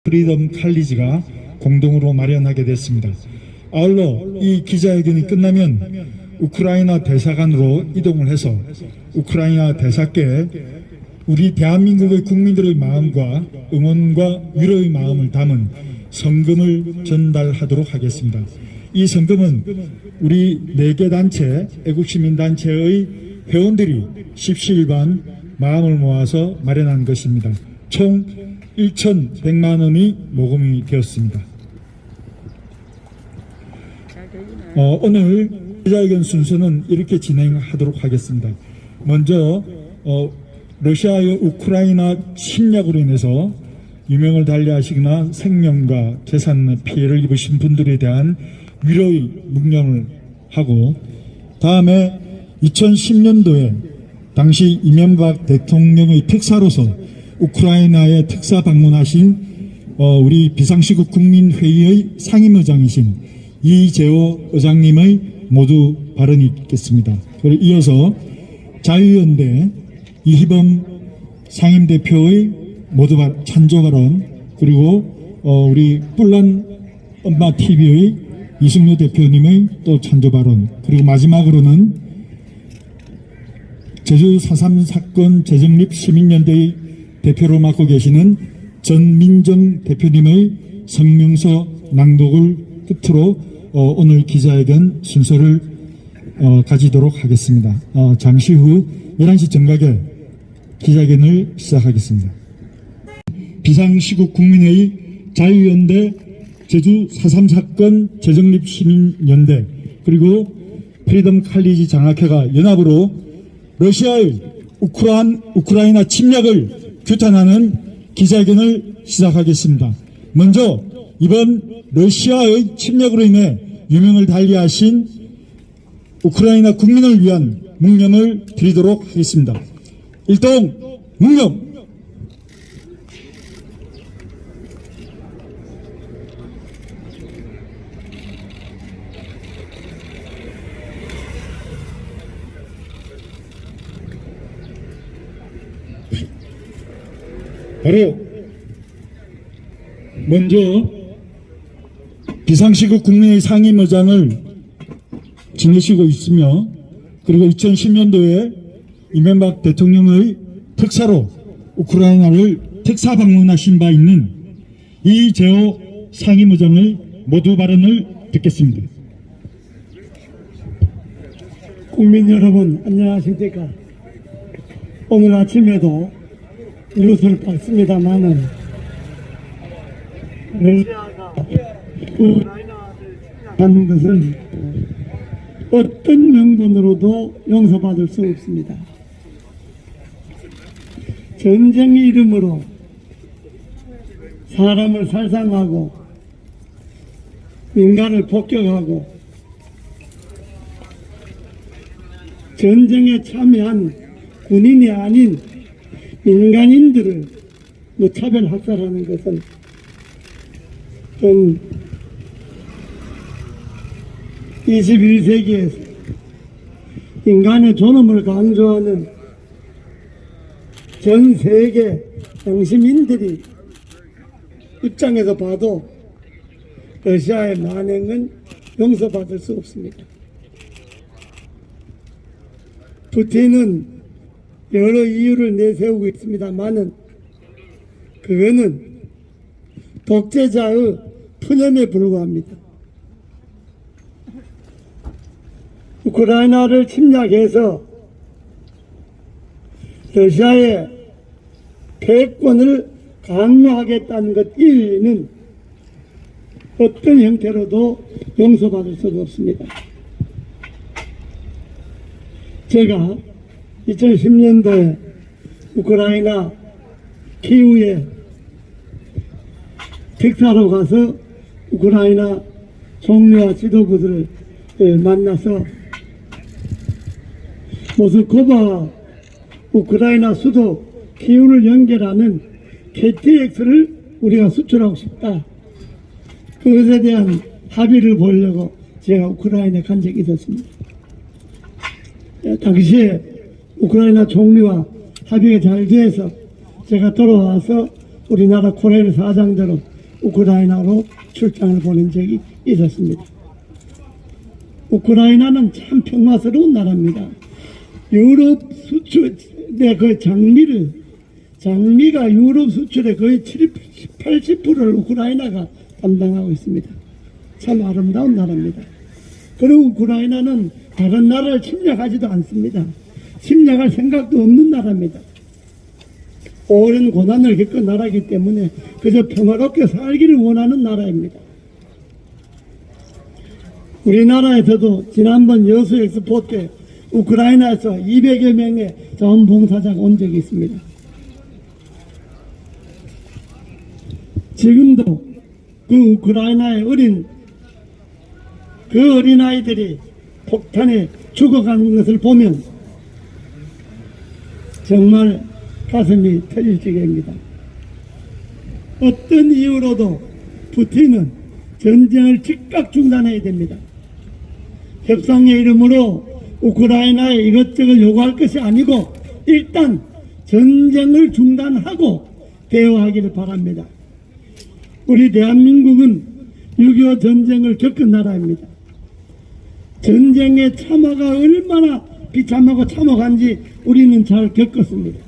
프리덤 칼리지가 공동으로 마련하게 됐습니다. 아울러 이 기자회견이 끝나면 우크라이나 대사관으로 이동을 해서 우크라이나 대사께 우리 대한민국의 국민들의 마음과 응원과 위로의 마음을 담은 성금을 전달하도록 하겠습니다. 이 성금은 우리 4개 단체, 애국시민단체의 회원들이 십시일반 마음을 모아서 마련한 것입니다. 총 1,100만 원이 모금이 되었습니다. 오늘 기자회견 순서는 이렇게 진행하도록 하겠습니다. 먼저 러시아의 우크라이나 침략으로 인해서 유명을 달리하시거나 생명과 재산 피해를 입으신 분들에 대한 위로의 묵념을 하고, 다음에 2010년도에 당시 이명박 대통령의 특사로서 우크라이나에 특사 방문하신 우리 비상시국 국민회의의 상임의장이신 이재호 의장님의 모두 발언이 있겠습니다. 그리고 이어서 자유연대 이희범 상임대표의 모두 찬조 발언, 그리고 우리 뿔난 엄마 TV의 이승료 대표님의 또 찬조 발언, 그리고 마지막으로는 제주 4.3 사건 재정립 시민연대의 대표로 맡고 계시는 전민정 대표님의 성명서 낭독을 끝으로 오늘 기자회견 순서를 가지도록 하겠습니다. 잠시 후 11시 정각에 기자회견을 시작하겠습니다. 비상시국 국민회의 자유연대 제주 4.3 사건 재정립 시민연대 그리고 프리덤 칼리지 장학회가 연합으로 러시아의 우크라이나 침략을 규탄하는 기자회견을 시작하겠습니다. 먼저 이번 러시아의 침략으로 인해 유명을 달리하신 우크라이나 국민을 위한 묵념을 드리도록 하겠습니다. 일동 묵념. 바로 먼저 비상시국 국민회의 상임의장을 지내시고 있으며, 그리고 2010년도에 이명박 대통령의 특사로 우크라이나를 특사 방문하신 바 있는 이재호 상임의장의 모두 발언을 듣겠습니다. 국민 여러분, 안녕하십니까? 오늘 아침에도 뉴스를 봤습니다만은 러시아가 우크라이나를 침략하는 것은 어떤 명분으로도 용서받을 수 없습니다. 전쟁의 이름으로 사람을 살상하고 민간을 폭격하고 전쟁에 참여한 군인이 아닌 민간인들을 무차별 학살하는 것은 21세기에서 인간의 존엄을 강조하는 전 세계 양심인들이 입장에서 봐도 러시아의 만행은 용서받을 수 없습니다. 푸틴은 여러 이유를 내세우고 있습니다만은 그거는 독재자의 푸념에 불과합니다. 우크라이나를 침략해서 러시아의 패권을 강요하겠다는 것 이외에는 어떤 형태로도 용서받을 수가 없습니다. 제가 2010년도에 우크라이나 키우에 특사로 가서 우크라이나 총리와 지도부들을 만나서 모스크바와 우크라이나 수도 키우를 연결하는 KTX를 우리가 수출하고 싶다. 그것에 대한 합의를 보려고 제가 우크라이나에 간 적이 있었습니다. 당시에 우크라이나 총리와 합의가 잘 돼서 제가 돌아와서 우리나라 코레일 사장대로 우크라이나로 출장을 보낸 적이 있었습니다. 우크라이나는 참 평화스러운 나라입니다. 유럽 수출의 그 장미가 유럽 수출의 거의 80%를 우크라이나가 담당하고 있습니다. 참 아름다운 나라입니다. 그리고 우크라이나는 다른 나라를 침략하지도 않습니다. 침략할 생각도 없는 나라입니다. 오랜 고난을 겪은 나라이기 때문에 그저 평화롭게 살기를 원하는 나라입니다. 우리나라에서도 지난번 여수 엑스포 때 우크라이나에서 200여 명의 자원봉사자가 온 적이 있습니다. 지금도 그 우크라이나의 어린아이들이 폭탄에 죽어가는 것을 보면 정말 가슴이 터질 지경입니다. 어떤 이유로도 푸틴은 전쟁을 즉각 중단해야 됩니다. 협상의 이름으로 우크라이나에 이것저것 요구할 것이 아니고 일단 전쟁을 중단하고 대화하기를 바랍니다. 우리 대한민국은 6.25 전쟁을 겪은 나라입니다. 전쟁의 참화가 얼마나 비참하고 참혹한지 우리는 잘 겪었습니다.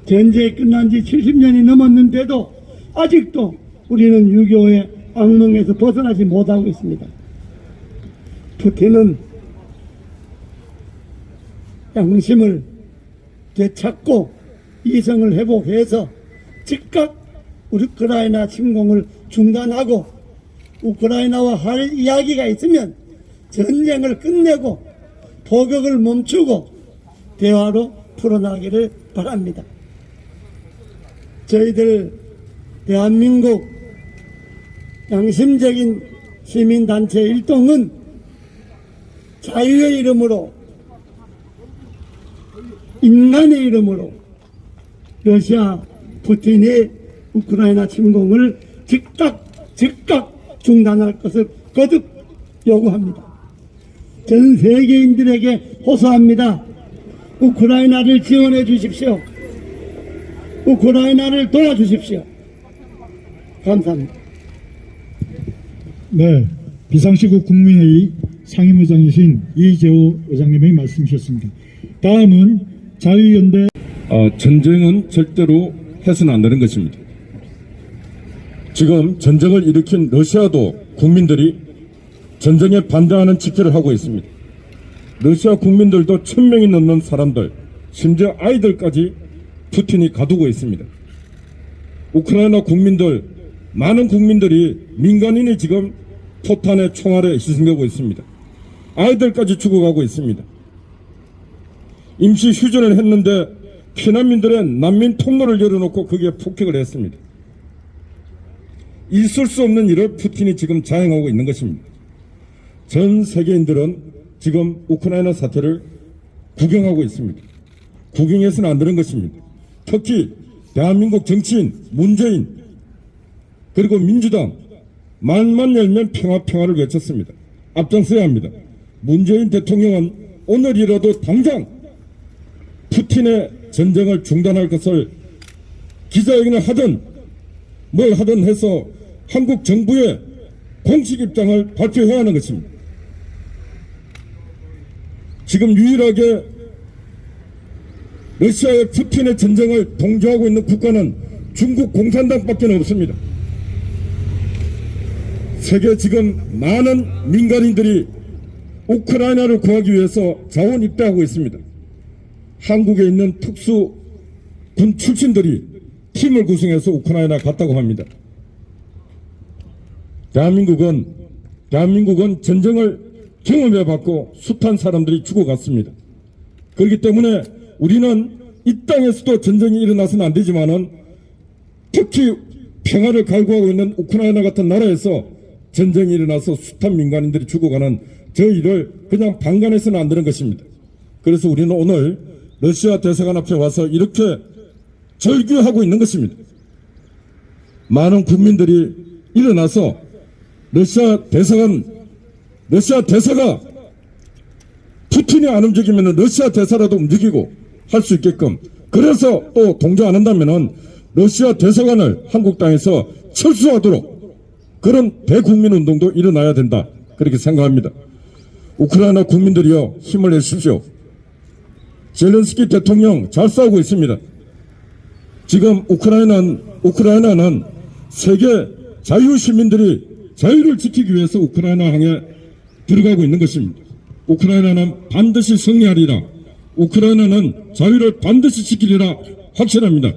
전쟁이 끝난 지 70년이 넘었는데도 아직도 우리는 6.25의 악몽에서 벗어나지 못하고 있습니다. 푸틴은 양심을 되찾고 이성을 회복해서 즉각 우크라이나 침공을 중단하고 우크라이나와 할 이야기가 있으면 전쟁을 끝내고 포격을 멈추고 대화로 풀어나가기를 바랍니다. 저희들 대한민국 양심적인 시민단체 일동은 자유의 이름으로 인간의 이름으로 러시아 푸틴의 우크라이나 침공을 즉각 중단할 것을 거듭 요구합니다. 전 세계인들에게 호소합니다. 우크라이나를 지원해 주십시오. 우크라이나를 도와주십시오. 감사합니다. 네, 비상시국 국민회의 상임의장이신 이재호 의장님의 말씀이셨습니다. 다음은 자유연대 전쟁은 절대로 해서는 안 되는 것입니다. 지금 전쟁을 일으킨 러시아도 국민들이 전쟁에 반대하는 직결을 하고 있습니다. 러시아 국민들도 1000명이 넘는 사람들, 심지어 아이들까지 푸틴이 가두고 있습니다. 우크라이나 국민들, 많은 국민들이 민간인이 지금 포탄의 총알에 희생되고 있습니다. 아이들까지 죽어가고 있습니다. 임시 휴전을 했는데 피난민들의 난민 통로를 열어놓고 거기에 폭격을 했습니다. 있을 수 없는 일을 푸틴이 지금 자행하고 있는 것입니다. 전 세계인들은 지금 우크라이나 사태를 구경하고 있습니다. 구경해서는 안 되는 것입니다. 특히 대한민국 정치인, 문재인, 그리고 민주당 말만 열면 평화를 외쳤습니다. 앞장서야 합니다. 문재인 대통령은 오늘이라도 당장 푸틴의 전쟁을 중단할 것을 기자회견을 하든 뭘 하든 해서 한국 정부의 공식 입장을 발표해야 하는 것입니다. 지금 유일하게 러시아의 푸틴의 전쟁을 동조하고 있는 국가는 중국 공산당밖에 없습니다. 세계 지금 많은 민간인들이 우크라이나를 구하기 위해서 자원 입대하고 있습니다. 한국에 있는 특수군 출신들이 팀을 구성해서 우크라이나 갔다고 합니다. 대한민국은 전쟁을 경험해봤고 숱한 사람들이 죽어갔습니다. 그렇기 때문에 우리는 이 땅에서도 전쟁이 일어나서는 안 되지만은 특히 평화를 갈구하고 있는 우크라이나 같은 나라에서 전쟁이 일어나서 숱한 민간인들이 죽어가는 저 일을 그냥 방관해서는 안 되는 것입니다. 그래서 우리는 오늘 러시아 대사관 앞에 와서 이렇게 절규하고 있는 것입니다. 많은 국민들이 일어나서 러시아 대사가 푸틴이 안 움직이면 러시아 대사라도 움직이고 할 수 있게끔, 그래서 또 동조 안 한다면은 러시아 대사관을 한국 땅에서 철수하도록 그런 대국민 운동도 일어나야 된다. 그렇게 생각합니다. 우크라이나 국민들이요, 힘을 내십시오. 젤렌스키 대통령 잘 싸우고 있습니다. 지금 우크라이나는 세계 자유시민들이 자유를 지키기 위해서 우크라이나 항에 들어가고 있는 것입니다. 우크라이나는 반드시 승리하리라. 우크라이나는 자유를 반드시 지키리라 확신합니다.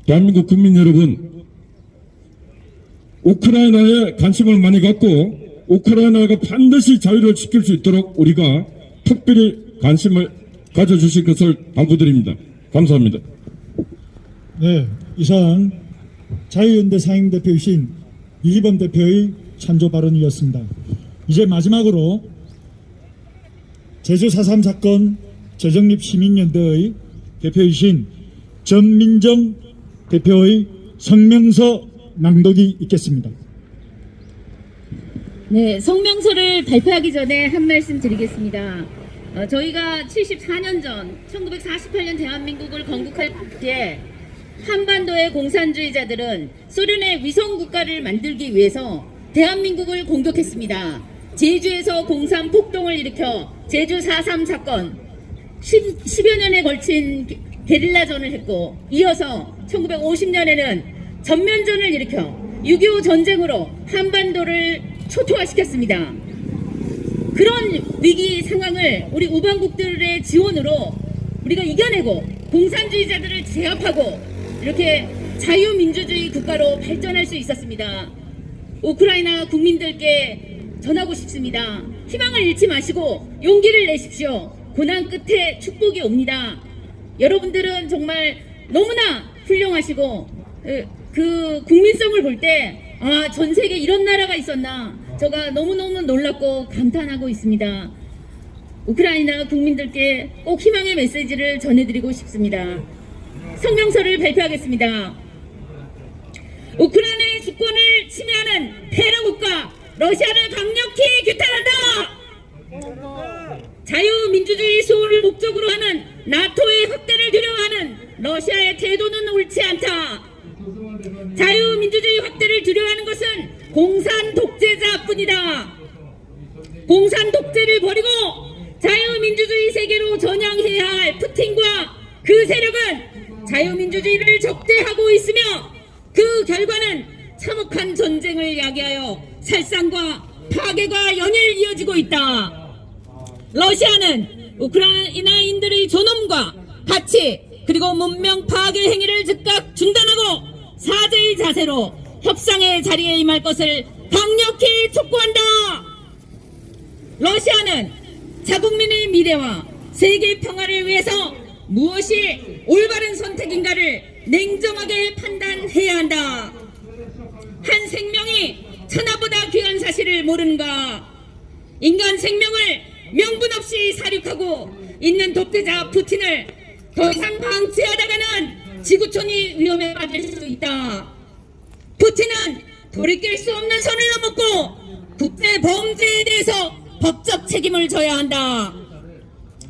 대한민국 국민 여러분, 우크라이나에 관심을 많이 갖고 우크라이나가 반드시 자유를 지킬 수 있도록 우리가 특별히 관심을 가져주실 것을 당부드립니다. 감사합니다. 네, 이상 자유연대 상임대표이신 이기범 대표의 찬조 발언이었습니다. 이제 마지막으로 제주 4.3 사건 재정립 시민연대의 대표이신 전민정 대표의 성명서 낭독이 있겠습니다. 네, 성명서를 발표하기 전에 한 말씀 드리겠습니다. 저희가 74년 전 1948년 대한민국을 건국할 때 한반도의 공산주의자들은 소련의 위성국가를 만들기 위해서 대한민국을 공격했습니다. 제주에서 공산 폭동을 일으켜 제주 4.3 사건 10여 년에 걸친 게릴라전을 했고, 이어서 1950년에는 전면전을 일으켜 6.25 전쟁으로 한반도를 초토화시켰습니다. 그런 위기 상황을 우리 우방국들의 지원으로 우리가 이겨내고 공산주의자들을 제압하고 이렇게 자유민주주의 국가로 발전할 수 있었습니다. 우크라이나 국민들께 전하고 싶습니다. 희망을 잃지 마시고 용기를 내십시오. 고난 끝에 축복이 옵니다. 여러분들은 정말 너무나 훌륭하시고 그 국민성을 볼 때 전 세계에 이런 나라가 있었나, 제가 너무너무 놀랍고 감탄하고 있습니다. 우크라이나 국민들께 꼭 희망의 메시지를 전해드리고 싶습니다. 성명서를 발표하겠습니다. 우크라이나의 주권을 침해하는 테러국가 러시아를 강력히 규탄한다. 자유민주주의 수호를 목적으로 하는 나토의 확대를 두려워하는 러시아의 태도는 옳지 않다. 자유민주주의 확대를 두려워하는 것은 공산 독재자뿐이다. 공산 독재를 버리고 자유민주주의 세계로 전향해야 할 푸틴과 그 세력은 자유민주주의를 적대하고 있으며 그 결과는 참혹한 전쟁을 야기하여 살상과 파괴가 연일 이어지고 있다. 러시아는 우크라이나인들의 존엄과 가치 그리고 문명 파괴 행위를 즉각 중단하고 사죄의 자세로 협상의 자리에 임할 것을 강력히 촉구한다. 러시아는 자국민의 미래와 세계 평화를 위해서 무엇이 올바른 선택인가를 냉정하게 판단해야 한다. 한 생명이 천하보다 귀한 사실을 모르는가? 인간 생명을 명분 없이 살육하고 있는 독재자 푸틴을 더 이상 방치하다가는 지구촌이 위험에 빠질 수 있다. 푸틴은 돌이킬 수 없는 선을 넘었고 국제 범죄에 대해서 법적 책임을 져야 한다.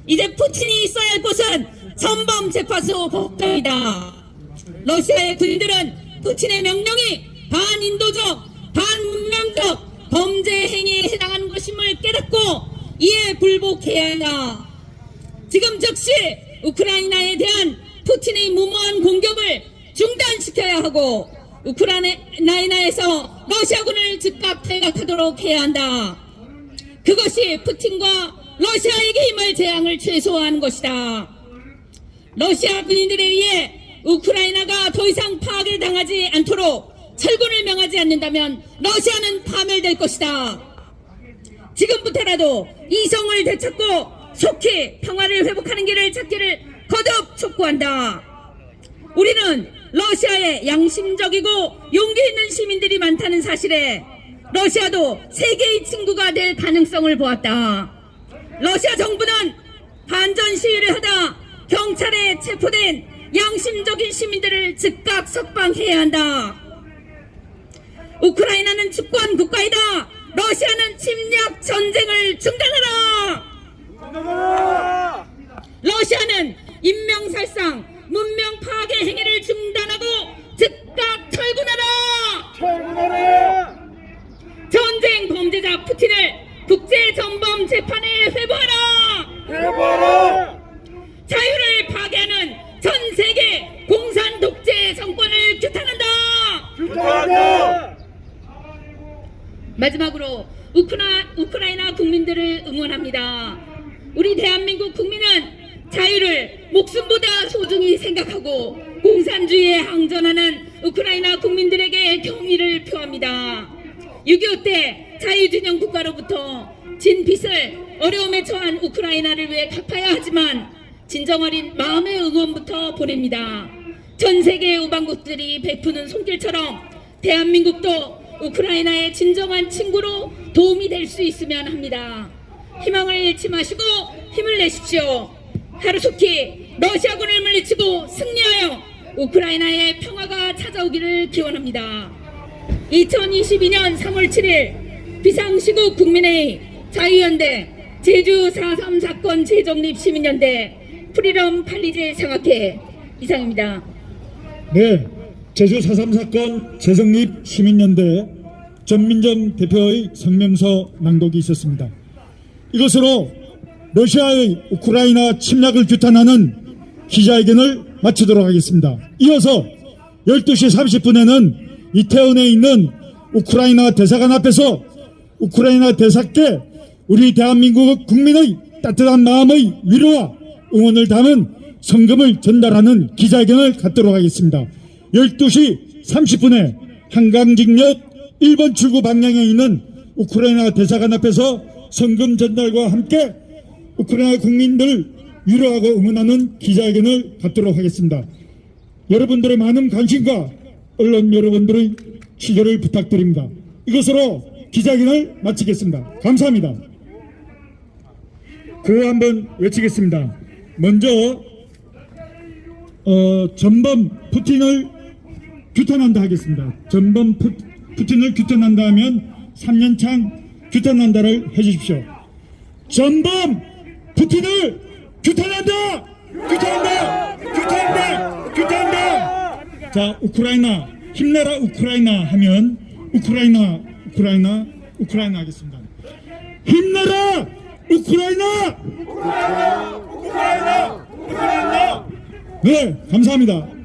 이제 푸틴이 있어야 할 곳은 전범재판소 법정이다. 러시아의 군인들은 푸틴의 명령이 반인도적, 반문명적 범죄 행위에 해당하는 것임을 깨닫고 이에 불복해야 한다. 지금 즉시 우크라이나에 대한 푸틴의 무모한 공격을 중단시켜야 하고 우크라이나에서 러시아군을 즉각 퇴각하도록 해야 한다. 그것이 푸틴과 러시아에게 힘을 재앙을 최소화하는 것이다. 러시아 군인들에 의해 우크라이나가 더 이상 파괴당하지 않도록 철군을 명하지 않는다면 러시아는 파멸될 것이다. 지금부터라도 이성을 되찾고 속히 평화를 회복하는 길을 찾기를 거듭 촉구한다. 우리는 러시아에 양심적이고 용기 있는 시민들이 많다는 사실에 러시아도 세계의 친구가 될 가능성을 보았다. 러시아 정부는 반전 시위를 하다 경찰에 체포된 양심적인 시민들을 즉각 석방해야 한다. 우크라이나는 주권 국가이다. 러시아는 침략 전쟁을 중단하라. 러시아는 인명살상, 문명 파괴 행위를 중단하고 소중히 생각하고 공산주의에 항전하는 우크라이나 국민들에게 경의를 표합니다. 6.25 때 자유진영 국가로부터 진 빚을 어려움에 처한 우크라이나를 위해 갚아야 하지만 진정어린 마음의 응원부터 보냅니다. 전 세계 우방국들이 베푸는 손길처럼 대한민국도 우크라이나의 진정한 친구로 도움이 될 수 있으면 합니다. 희망을 잃지 마시고 힘을 내십시오. 하루속히 러시아군을 물리치고 승리하여 우크라이나의 평화가 찾아오기를 기원합니다. 2022년 3월 7일 비상시국 국민회의 자유연대 제주 4.3 사건 재정립 시민연대 프리덤 팔리제 상학회 이상입니다. 네, 제주 4.3 사건 재정립 시민연대 전민정 대표의 성명서 낭독이 있었습니다. 이것으로 러시아의 우크라이나 침략을 규탄하는 기자회견을 마치도록 하겠습니다. 이어서 12시 30분에는 이태원에 있는 우크라이나 대사관 앞에서 우크라이나 대사께 우리 대한민국 국민의 따뜻한 마음의 위로와 응원을 담은 성금을 전달하는 기자회견을 갖도록 하겠습니다. 12시 30분에 한강직역 1번 출구 방향에 있는 우크라이나 대사관 앞에서 성금 전달과 함께 우크라이나 국민들 위로하고 응원하는 기자회견을 갖도록 하겠습니다. 여러분들의 많은 관심과 언론 여러분들의 취재를 부탁드립니다. 이것으로 기자회견을 마치겠습니다. 감사합니다. 구호 한번 외치겠습니다. 먼저 전범 푸틴을 규탄한다 하겠습니다. 전범 푸틴을 규탄한다 하면 3년창 규탄한다를 해주십시오. 전범 푸틴을 규탄한다! 규탄한다! 규탄한다! 규탄한다! 자, 우크라이나 힘내라 우크라이나 하면 우크라이나 하겠습니다. 힘내라 우크라이나! 우크라이나! 네, 감사합니다.